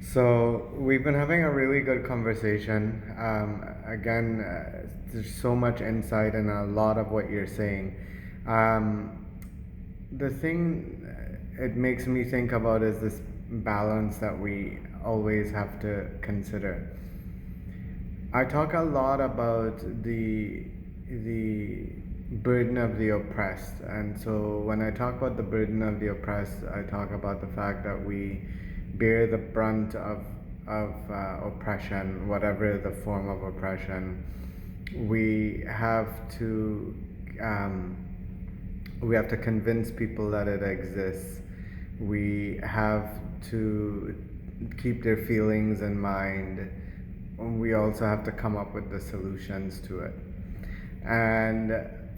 So we've been having a really good conversation. There's so much insight in a lot of what you're saying. Um, the thing it makes me think about is this balance that we always have to consider. I talk a lot about the burden of the oppressed, and so when I talk about the burden of the oppressed, I talk about the fact that we bear the brunt of oppression, whatever the form of oppression. We have to um, we have to convince people that it exists. We have to keep their feelings in mind. We also have to come up with the solutions to it. And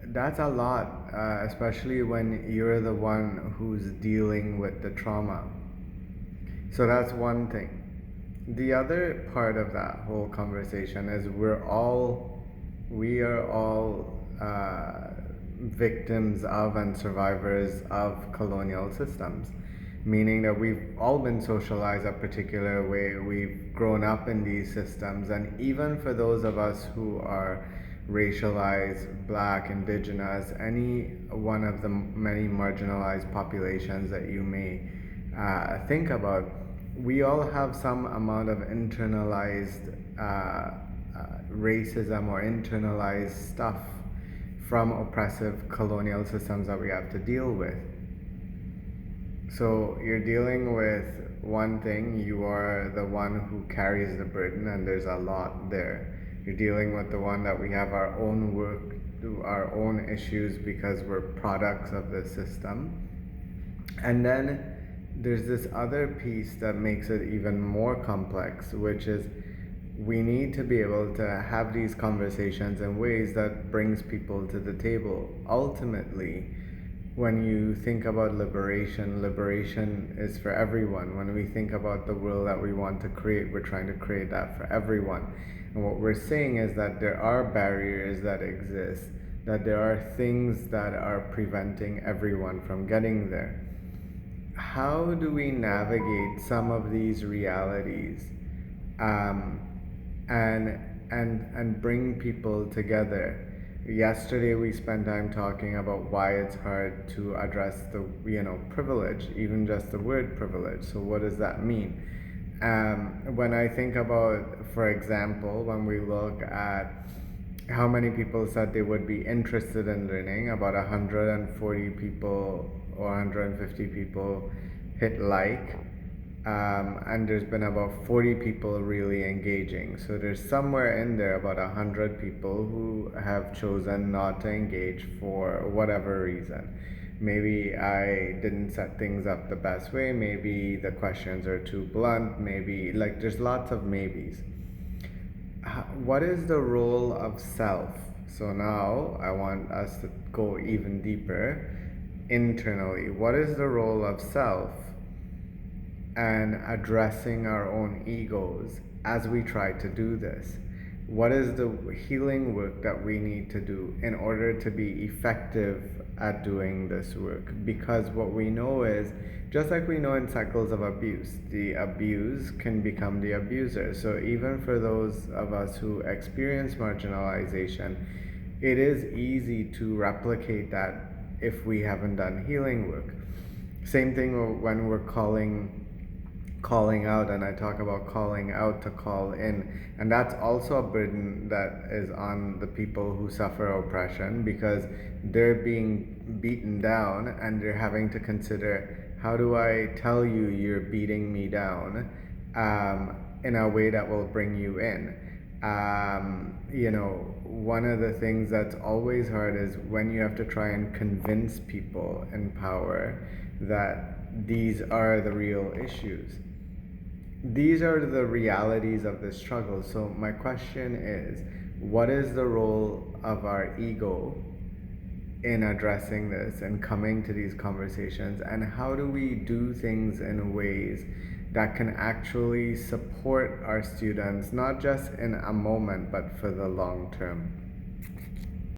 that's a lot, especially when you're the one who's dealing with the trauma. So that's one thing. The other part of that whole conversation is we are all victims of and survivors of colonial systems, meaning that we've all been socialized a particular way. We've grown up in these systems, and even for those of us who are racialized, black, indigenous, any one of the many marginalized populations that you may think about, we all have some amount of internalized racism or internalized stuff from oppressive colonial systems that we have to deal with. So you're dealing with one thing, you are the one who carries the burden, and there's a lot there. You're dealing with the one that we have our own work, our own issues because we're products of the system. And then there's this other piece that makes it even more complex, which is we need to be able to have these conversations in ways that brings people to the table. Ultimately, when you think about liberation is for everyone. When we think about the world that we want to create, we're trying to create that for everyone. And what we're saying is that there are barriers that exist, that there are things that are preventing everyone from getting there. How do we navigate some of these realities um, and bring people together? Yesterday we spent time talking about why it's hard to address the privilege, even just the word privilege. So what does that mean? When I think about, for example, when we look at how many people said they would be interested in learning, about 140 people or 150 people hit like, and there's been about 40 people really engaging. So there's somewhere in there about 100 people who have chosen not to engage for whatever reason. Maybe I didn't set things up the best way, maybe the questions are too blunt, maybe, like, there's lots of maybes. What is the role of self? So now I want us to go even deeper internally. What is the role of self and addressing our own egos as we try to do this? What is the healing work that we need to do in order to be effective at doing this work? Because what we know is, just like we know in cycles of abuse, the abused can become the abuser. So even for those of us who experience marginalization, it is easy to replicate that if we haven't done healing work. Same thing when we're calling out, and I talk about calling out to call in, and that's also a burden that is on the people who suffer oppression, because they're being beaten down and they're having to consider, how do I tell you you're beating me down in a way that will bring you in? One of the things that's always hard is when you have to try and convince people in power that these are the real issues. These are the realities of the struggle. So my question is, what is the role of our ego in addressing this and coming to these conversations, and how do we do things in ways that can actually support our students, not just in a moment but for the long term?